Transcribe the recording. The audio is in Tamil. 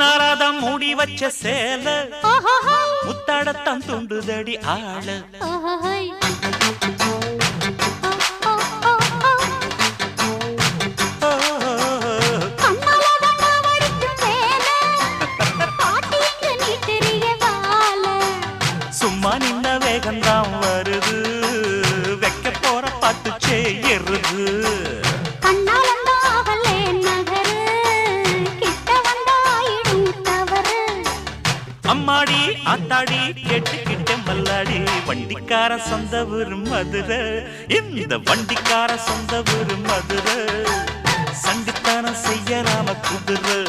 உன்னாராதான் மூடி வச்ச சேல முத்தாடத்தான் துண்டுதடி ஆள சும்மா நின்ன வேகந்தான் வருது வைக்க போற பாட்டு செய்யறது அம்மாடி ஆத்தாடி கேட்டுக்கிட்ட மல்லாடி வண்டிக்கார சொந்த ஊர் மதுரை இந்த வண்டிக்கார சொந்த ஊர் மதுரை சண்டித்தானம் செய்ய நாம குதிரை